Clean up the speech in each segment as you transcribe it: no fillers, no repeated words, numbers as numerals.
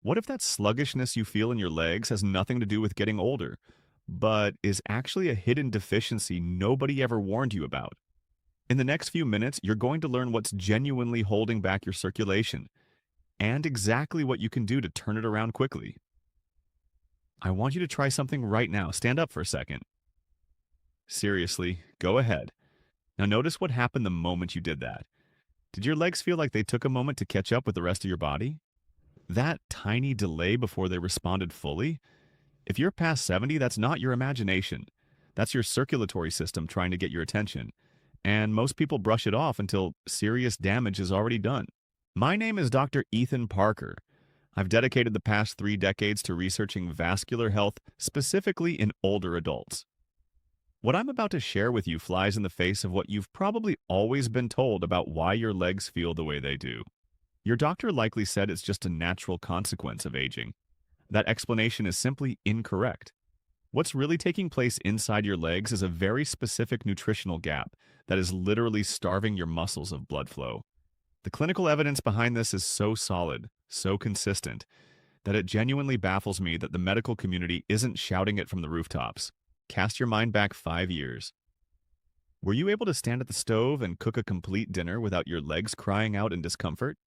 What if that sluggishness you feel in your legs has nothing to do with getting older, but is actually a hidden deficiency nobody ever warned you about? In the next few minutes, you're going to learn what's genuinely holding back your circulation and exactly what you can do to turn it around quickly. I want you to try something right now. Stand up for a second. Seriously, go ahead. Now notice what happened the moment you did that. Did your legs feel like they took a moment to catch up with the rest of your body? That tiny delay before they responded fully? If you're past 70, that's not your imagination. That's your circulatory system trying to get your attention. And most people brush it off until serious damage is already done. My name is Dr. Ethan Parker. I've dedicated the past 3 decades to researching vascular health, specifically in older adults. What I'm about to share with you flies in the face of what you've probably always been told about why your legs feel the way they do. Your doctor likely said it's just a natural consequence of aging. That explanation is simply incorrect. What's really taking place inside your legs is a very specific nutritional gap that is literally starving your muscles of blood flow. The clinical evidence behind this is so solid, so consistent, that it genuinely baffles me that the medical community isn't shouting it from the rooftops. Cast your mind back 5 years. Were you able to stand at the stove and cook a complete dinner without your legs crying out in discomfort?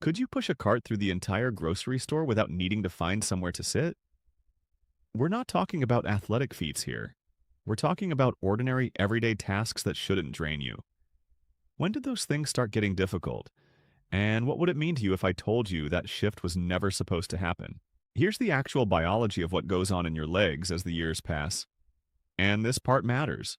Could you push a cart through the entire grocery store without needing to find somewhere to sit? We're not talking about athletic feats here. We're talking about ordinary, everyday tasks that shouldn't drain you. When did those things start getting difficult? And what would it mean to you if I told you that shift was never supposed to happen? Here's the actual biology of what goes on in your legs as the years pass. And this part matters.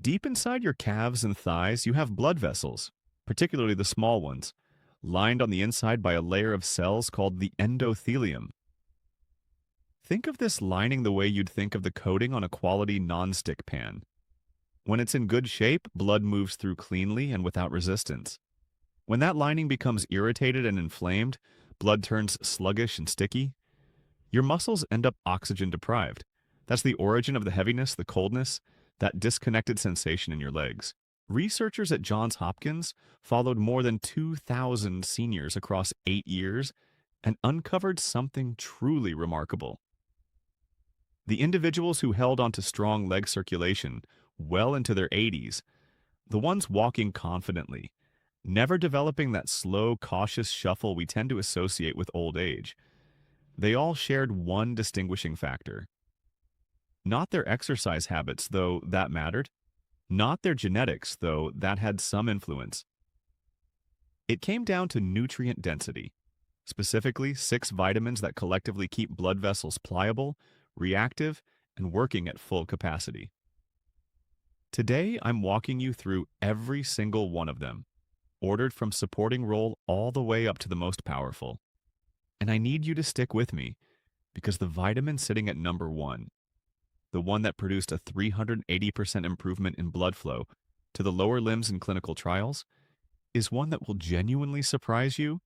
Deep inside your calves and thighs, you have blood vessels, particularly the small ones, lined on the inside by a layer of cells called the endothelium. Think of this lining the way you'd think of the coating on a quality non-stick pan. When it's in good shape, blood moves through cleanly and without resistance. When that lining becomes irritated and inflamed, blood turns sluggish and sticky. Your muscles end up oxygen deprived. That's the origin of the heaviness, the coldness, that disconnected sensation in your legs. Researchers at Johns Hopkins followed more than 2,000 seniors across 8 years and uncovered something truly remarkable. The individuals who held onto strong leg circulation well into their 80s, the ones walking confidently, never developing that slow, cautious shuffle we tend to associate with old age, they all shared one distinguishing factor. Not their exercise habits, though that mattered. Not their genetics, though that had some influence. It came down to nutrient density, specifically 6 vitamins that collectively keep blood vessels pliable, reactive, and working at full capacity. Today, I'm walking you through every single one of them, ordered from supporting role all the way up to the most powerful. And I need you to stick with me, because the vitamin sitting at number 1, the one that produced a 380% improvement in blood flow to the lower limbs in clinical trials, is one that will genuinely surprise you,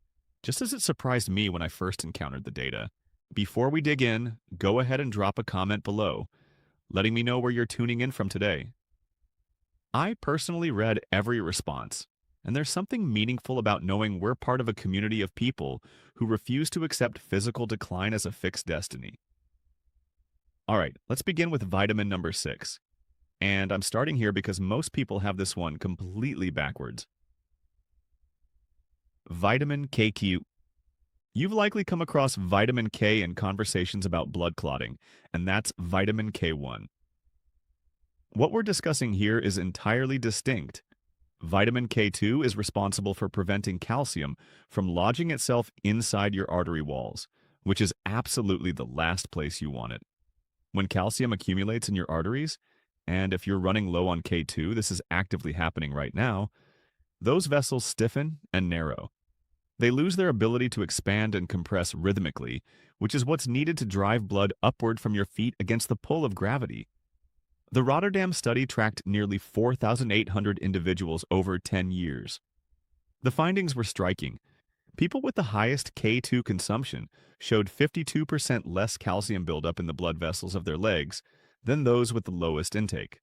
just as it surprised me when I first encountered the data. Before we dig in, go ahead and drop a comment below, letting me know where you're tuning in from today. I personally read every response, and there's something meaningful about knowing we're part of a community of people who refuse to accept physical decline as a fixed destiny. All right, let's begin with vitamin number 6. And I'm starting here because most people have this one completely backwards. Vitamin KQ. You've likely come across vitamin K in conversations about blood clotting, and that's vitamin K1. What we're discussing here is entirely distinct. Vitamin K2 is responsible for preventing calcium from lodging itself inside your artery walls, which is absolutely the last place you want it. When calcium accumulates in your arteries, and if you're running low on K2, this is actively happening right now, those vessels stiffen and narrow. They lose their ability to expand and compress rhythmically, which is what's needed to drive blood upward from your feet against the pull of gravity. The Rotterdam study tracked nearly 4,800 individuals over 10 years. The findings were striking. People with the highest K2 consumption showed 52% less calcium buildup in the blood vessels of their legs than those with the lowest intake.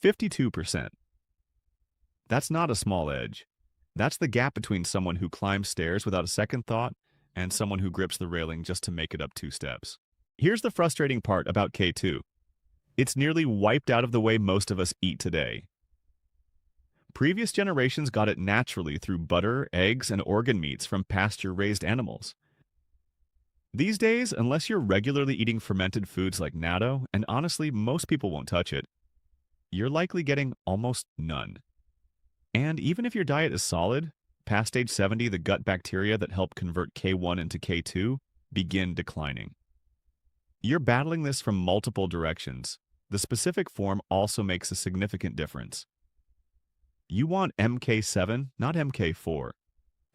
52%. That's not a small edge. That's the gap between someone who climbs stairs without a second thought and someone who grips the railing just to make it up 2 steps. Here's the frustrating part about K2. It's nearly wiped out of the way most of us eat today. Previous generations got it naturally through butter, eggs, and organ meats from pasture-raised animals. These days, unless you're regularly eating fermented foods like natto, and honestly, most people won't touch it, you're likely getting almost none. And even if your diet is solid, past age 70, the gut bacteria that help convert K1 into K2 begin declining. You're battling this from multiple directions. The specific form also makes a significant difference. You want MK7, not MK4.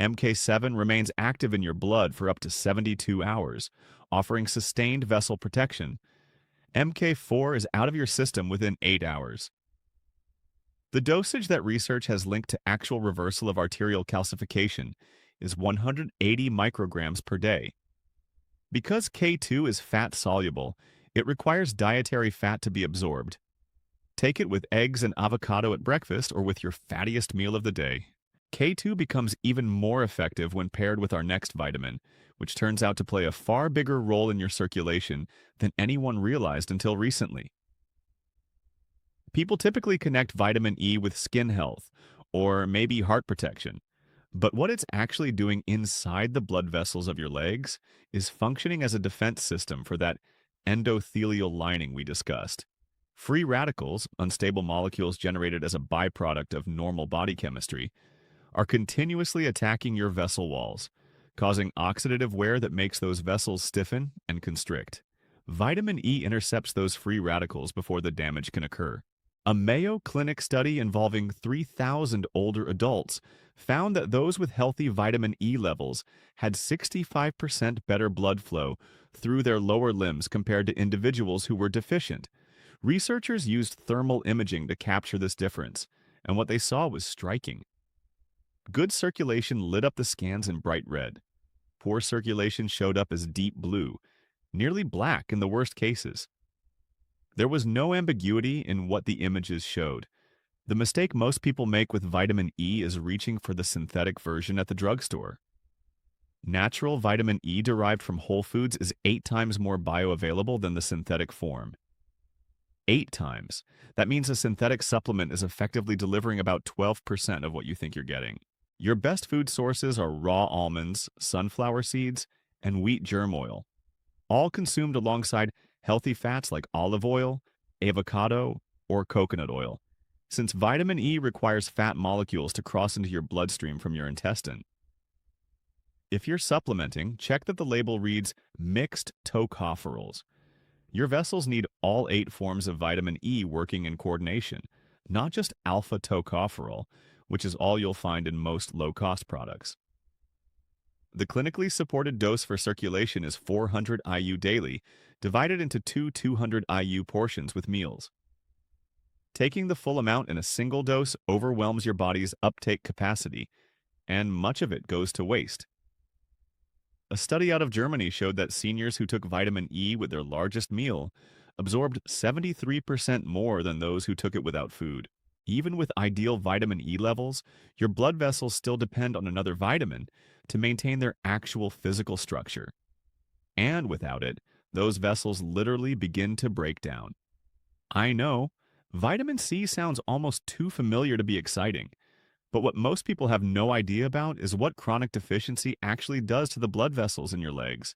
MK7 remains active in your blood for up to 72 hours, offering sustained vessel protection. MK4 is out of your system within 8 hours. The dosage that research has linked to actual reversal of arterial calcification is 180 micrograms per day. Because K2 is fat-soluble, it requires dietary fat to be absorbed. Take it with eggs and avocado at breakfast or with your fattiest meal of the day. K2 becomes even more effective when paired with our next vitamin, which turns out to play a far bigger role in your circulation than anyone realized until recently. People typically connect vitamin E with skin health or maybe heart protection, but what it's actually doing inside the blood vessels of your legs is functioning as a defense system for that endothelial lining we discussed. Free radicals, unstable molecules generated as a byproduct of normal body chemistry, are continuously attacking your vessel walls, causing oxidative wear that makes those vessels stiffen and constrict. Vitamin E intercepts those free radicals before the damage can occur. A Mayo Clinic study involving 3,000 older adults found that those with healthy vitamin E levels had 65% better blood flow through their lower limbs compared to individuals who were deficient. Researchers used thermal imaging to capture this difference, and what they saw was striking. Good circulation lit up the scans in bright red. Poor circulation showed up as deep blue, nearly black in the worst cases. There was no ambiguity in what the images showed. The mistake most people make with vitamin E is reaching for the synthetic version at the drugstore. Natural vitamin E derived from whole foods is 8 times more bioavailable than the synthetic form. 8 times. That means a synthetic supplement is effectively delivering about 12% of what you think you're getting. Your best food sources are raw almonds, sunflower seeds, and wheat germ oil, all consumed alongside healthy fats like olive oil, avocado, or coconut oil, since vitamin E requires fat molecules to cross into your bloodstream from your intestine. If you're supplementing, check that the label reads mixed tocopherols. Your vessels need all 8 forms of vitamin E working in coordination, not just alpha tocopherol, which is all you'll find in most low-cost products. The clinically supported dose for circulation is 400 IU daily, divided into 2 200 IU portions with meals. Taking the full amount in a single dose overwhelms your body's uptake capacity, and much of it goes to waste. A study out of Germany showed that seniors who took vitamin E with their largest meal absorbed 73% more than those who took it without food. Even with ideal vitamin E levels, your blood vessels still depend on another vitamin to maintain their actual physical structure. And without it, those vessels literally begin to break down. I know, vitamin C sounds almost too familiar to be exciting. But what most people have no idea about is what chronic deficiency actually does to the blood vessels in your legs.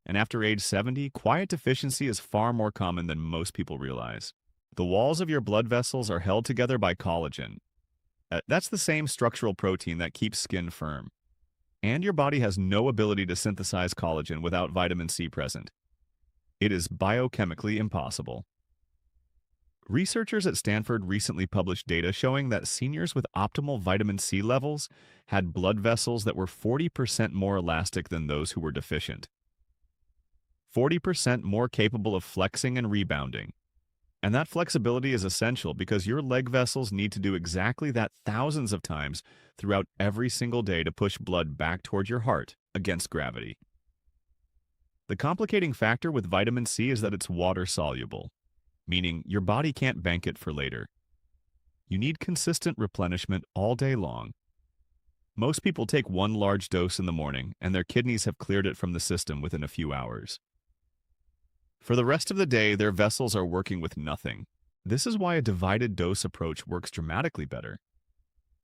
And after age 70, quiet deficiency is far more common than most people realize. The walls of your blood vessels are held together by collagen. That's the same structural protein that keeps skin firm. And your body has no ability to synthesize collagen without vitamin C present. It is biochemically impossible. Researchers at Stanford recently published data showing that seniors with optimal vitamin C levels had blood vessels that were 40% more elastic than those who were deficient. 40% more capable of flexing and rebounding. And that flexibility is essential because your leg vessels need to do exactly that thousands of times throughout every single day to push blood back toward your heart against gravity. The complicating factor with vitamin C is that it's water-soluble, meaning your body can't bank it for later. You need consistent replenishment all day long. Most people take one large dose in the morning, and their kidneys have cleared it from the system within a few hours. For the rest of the day, their vessels are working with nothing. This is why a divided dose approach works dramatically better.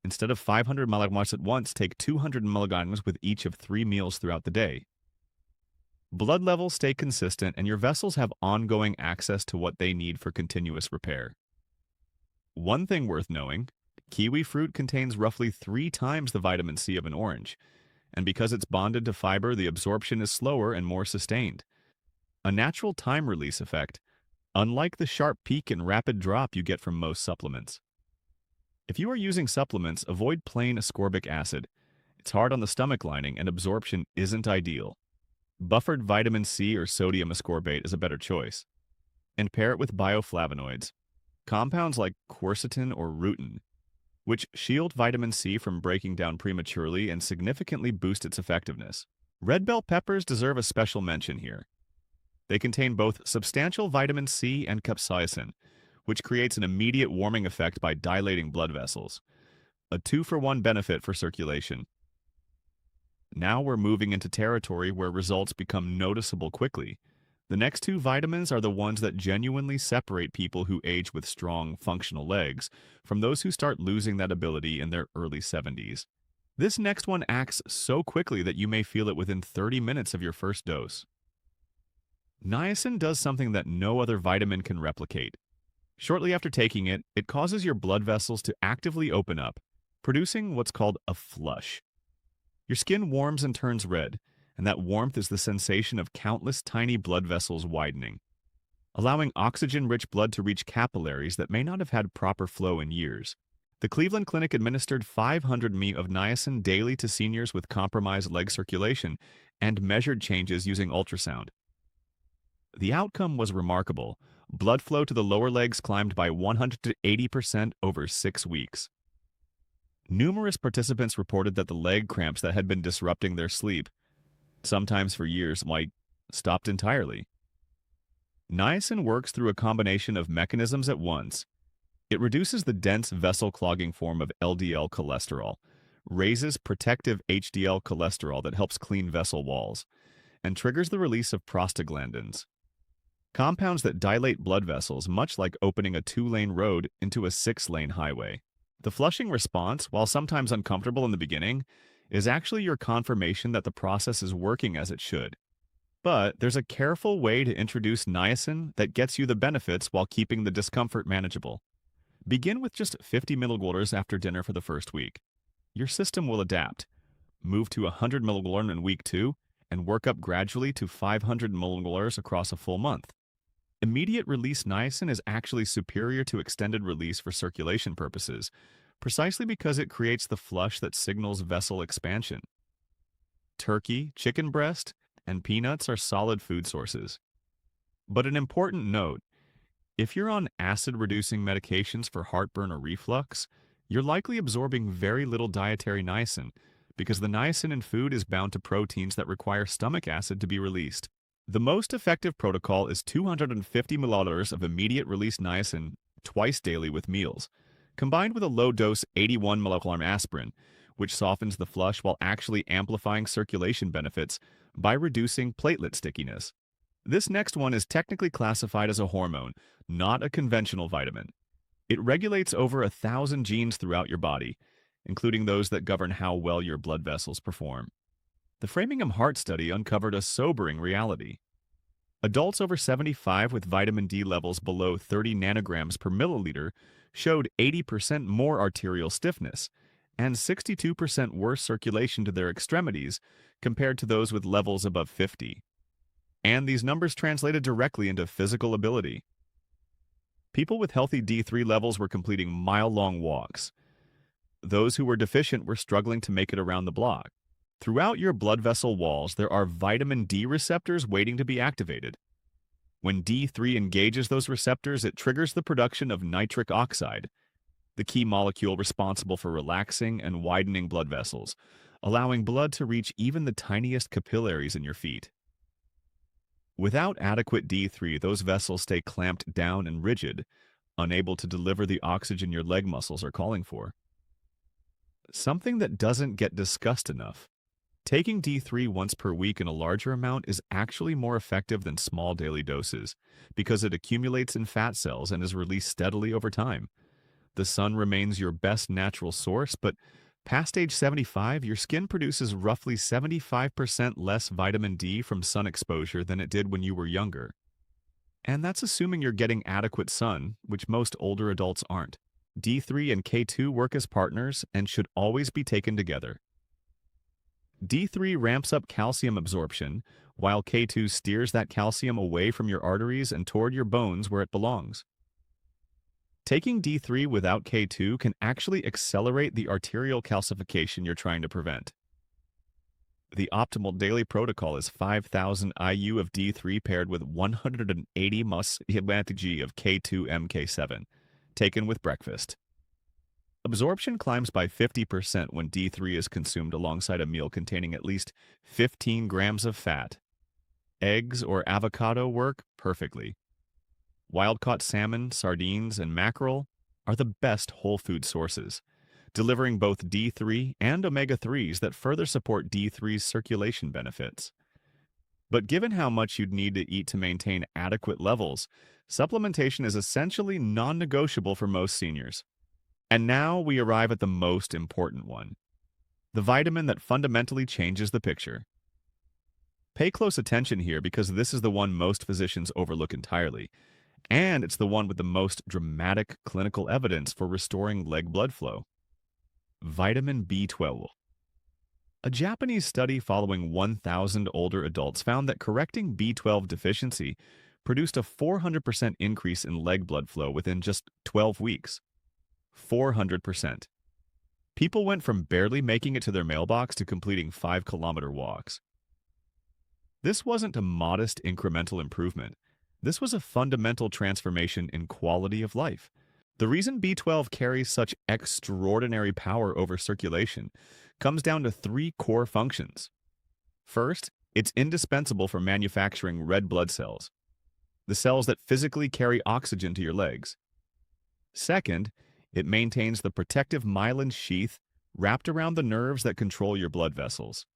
Instead of 500 milligrams at once, take 200 milligrams with each of 3 meals throughout the day. Blood levels stay consistent, and your vessels have ongoing access to what they need for continuous repair. One thing worth knowing, kiwi fruit contains roughly 3 times the vitamin C of an orange, and because it's bonded to fiber, the absorption is slower and more sustained. A natural time release effect, unlike the sharp peak and rapid drop you get from most supplements. If you are using supplements, avoid plain ascorbic acid. It's hard on the stomach lining and absorption isn't ideal. Buffered vitamin C or sodium ascorbate is a better choice. And pair it with bioflavonoids, compounds like quercetin or rutin, which shield vitamin C from breaking down prematurely and significantly boost its effectiveness. Red bell peppers deserve a special mention here. They contain both substantial vitamin C and capsaicin, which creates an immediate warming effect by dilating blood vessels. A 2-for-1 benefit for circulation. Now we're moving into territory where results become noticeable quickly. The next 2 vitamins are the ones that genuinely separate people who age with strong, functional legs from those who start losing that ability in their early 70s. This next one acts so quickly that you may feel it within 30 minutes of your first dose. Niacin does something that no other vitamin can replicate. Shortly after taking it, it causes your blood vessels to actively open up, producing what's called a flush. Your skin warms and turns red, and that warmth is the sensation of countless tiny blood vessels widening, allowing oxygen-rich blood to reach capillaries that may not have had proper flow in years. The Cleveland Clinic administered 500 mg of niacin daily to seniors with compromised leg circulation and measured changes using ultrasound. The outcome was remarkable. Blood flow to the lower legs climbed by 180% over 6 weeks. Numerous participants reported that the leg cramps that had been disrupting their sleep, sometimes for years, stopped entirely. Niacin works through a combination of mechanisms at once. It reduces the dense vessel-clogging form of LDL cholesterol, raises protective HDL cholesterol that helps clean vessel walls, and triggers the release of prostaglandins, compounds that dilate blood vessels, much like opening a 2-lane road into a 6-lane highway. The flushing response, while sometimes uncomfortable in the beginning, is actually your confirmation that the process is working as it should. But there's a careful way to introduce niacin that gets you the benefits while keeping the discomfort manageable. Begin with just 50 milliliters after dinner for the first week. Your system will adapt. Move to 100 milliliters in week 2, and work up gradually to 500 milliliters across a full month. Immediate release niacin is actually superior to extended release for circulation purposes, precisely because it creates the flush that signals vessel expansion. Turkey, chicken breast, and peanuts are solid food sources. But an important note, if you're on acid-reducing medications for heartburn or reflux, you're likely absorbing very little dietary niacin, because the niacin in food is bound to proteins that require stomach acid to be released. The most effective protocol is 250 milliliters of immediate release niacin twice daily with meals, combined with a low-dose 81 milligram aspirin, which softens the flush while actually amplifying circulation benefits by reducing platelet stickiness. This next one is technically classified as a hormone, not a conventional vitamin. It regulates over 1,000 genes throughout your body, including those that govern how well your blood vessels perform. The Framingham Heart Study uncovered a sobering reality. Adults over 75 with vitamin D levels below 30 nanograms per milliliter showed 80% more arterial stiffness and 62% worse circulation to their extremities compared to those with levels above 50. And these numbers translated directly into physical ability. People with healthy D3 levels were completing mile-long walks. Those who were deficient were struggling to make it around the block. Throughout your blood vessel walls, there are vitamin D receptors waiting to be activated. When D3 engages those receptors, it triggers the production of nitric oxide, the key molecule responsible for relaxing and widening blood vessels, allowing blood to reach even the tiniest capillaries in your feet. Without adequate D3, those vessels stay clamped down and rigid, unable to deliver the oxygen your leg muscles are calling for. Something that doesn't get discussed enough. Taking D3 once per week in a larger amount is actually more effective than small daily doses because it accumulates in fat cells and is released steadily over time. The sun remains your best natural source, but past age 75, your skin produces roughly 75% less vitamin D from sun exposure than it did when you were younger. And that's assuming you're getting adequate sun, which most older adults aren't. D3 and K2 work as partners and should always be taken together. D3 ramps up calcium absorption, while K2 steers that calcium away from your arteries and toward your bones where it belongs. Taking D3 without K2 can actually accelerate the arterial calcification you're trying to prevent. The optimal daily protocol is 5,000 IU of D3 paired with 180 ms of K2 MK7, taken with breakfast. Absorption climbs by 50% when D3 is consumed alongside a meal containing at least 15 grams of fat. Eggs or avocado work perfectly. Wild-caught salmon, sardines, and mackerel are the best whole food sources, delivering both D3 and omega-3s that further support D3's circulation benefits. But given how much you'd need to eat to maintain adequate levels, supplementation is essentially non-negotiable for most seniors. And now we arrive at the most important one, the vitamin that fundamentally changes the picture. Pay close attention here because this is the one most physicians overlook entirely, and it's the one with the most dramatic clinical evidence for restoring leg blood flow. Vitamin B12. A Japanese study following 1,000 older adults found that correcting B12 deficiency produced a 400% increase in leg blood flow within just 12 weeks. 400%. People went from barely making it to their mailbox to completing 5-kilometer walks. This wasn't a modest incremental improvement. This was a fundamental transformation in quality of life. The reason B12 carries such extraordinary power over circulation comes down to 3 core functions. First, it's indispensable for manufacturing red blood cells, the cells that physically carry oxygen to your legs. Second, it maintains the protective myelin sheath wrapped around the nerves that control your blood vessels.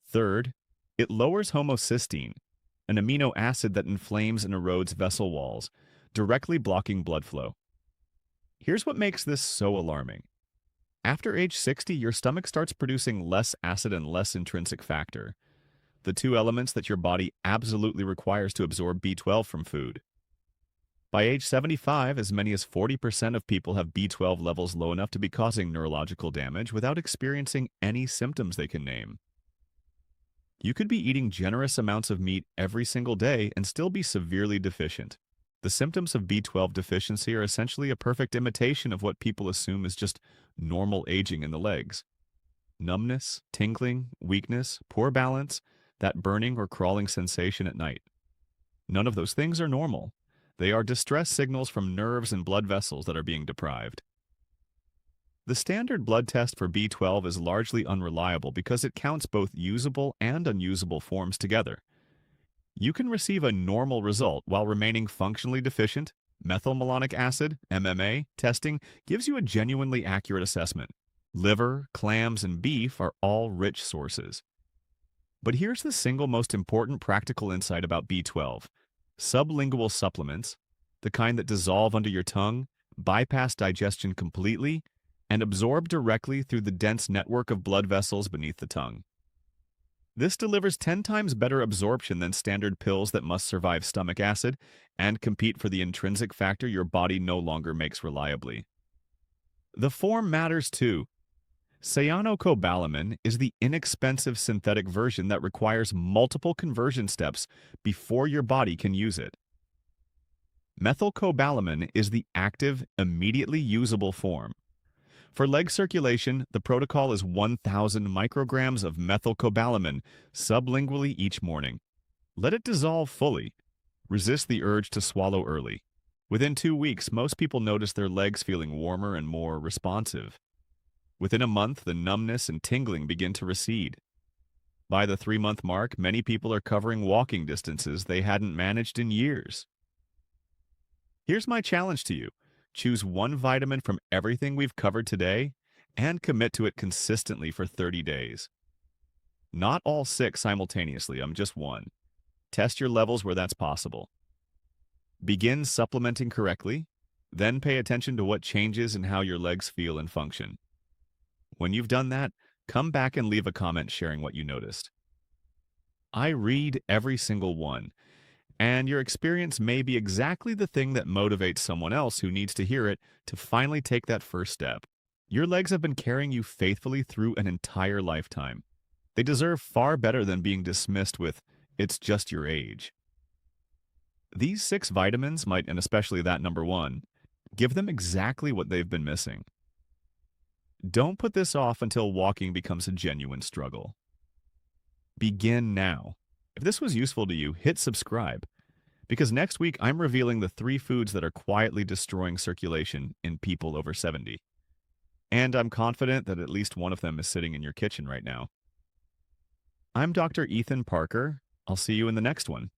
Third, it lowers homocysteine, an amino acid that inflames and erodes vessel walls, directly blocking blood flow. Here's what makes this so alarming. After age 60, your stomach starts producing less acid and less intrinsic factor, the 2 elements that your body absolutely requires to absorb B12 from food. By age 75, as many as 40% of people have B12 levels low enough to be causing neurological damage without experiencing any symptoms they can name. You could be eating generous amounts of meat every single day and still be severely deficient. The symptoms of B12 deficiency are essentially a perfect imitation of what people assume is just normal aging in the legs. Numbness, tingling, weakness, poor balance, that burning or crawling sensation at night. None of those things are normal. They are distress signals from nerves and blood vessels that are being deprived. The standard blood test for B12 is largely unreliable because it counts both usable and unusable forms together. You can receive a normal result while remaining functionally deficient. Methylmalonic acid, MMA, testing gives you a genuinely accurate assessment. Liver, clams, and beef are all rich sources. But here's the single most important practical insight about B12. Sublingual supplements, the kind that dissolve under your tongue, bypass digestion completely, and absorb directly through the dense network of blood vessels beneath the tongue. This delivers 10 times better absorption than standard pills that must survive stomach acid and compete for the intrinsic factor your body no longer makes reliably. The form matters too. Cyanocobalamin is the inexpensive synthetic version that requires multiple conversion steps before your body can use it. Methylcobalamin is the active, immediately usable form. For leg circulation, the protocol is 1,000 micrograms of methylcobalamin sublingually each morning. Let it dissolve fully. Resist the urge to swallow early. Within 2 weeks, most people notice their legs feeling warmer and more responsive. Within a month, the numbness and tingling begin to recede. By the 3-month mark, many people are covering walking distances they hadn't managed in years. Here's my challenge to you. Choose one vitamin from everything we've covered today and commit to it consistently for 30 days. Not all six simultaneously, I'm just one. Test your levels where that's possible. Begin supplementing correctly, then pay attention to what changes and how your legs feel and function. When you've done that, come back and leave a comment sharing what you noticed. I read every single one, and your experience may be exactly the thing that motivates someone else who needs to hear it to finally take that first step. Your legs have been carrying you faithfully through an entire lifetime. They deserve far better than being dismissed with, "It's just your age." These six vitamins might, and especially that number one, give them exactly what they've been missing. Don't put this off until walking becomes a genuine struggle. Begin now. If this was useful to you, hit subscribe, because next week I'm revealing the 3 foods that are quietly destroying circulation in people over 70. And I'm confident that at least one of them is sitting in your kitchen right now. I'm Dr. Ethan Parker. I'll see you in the next one.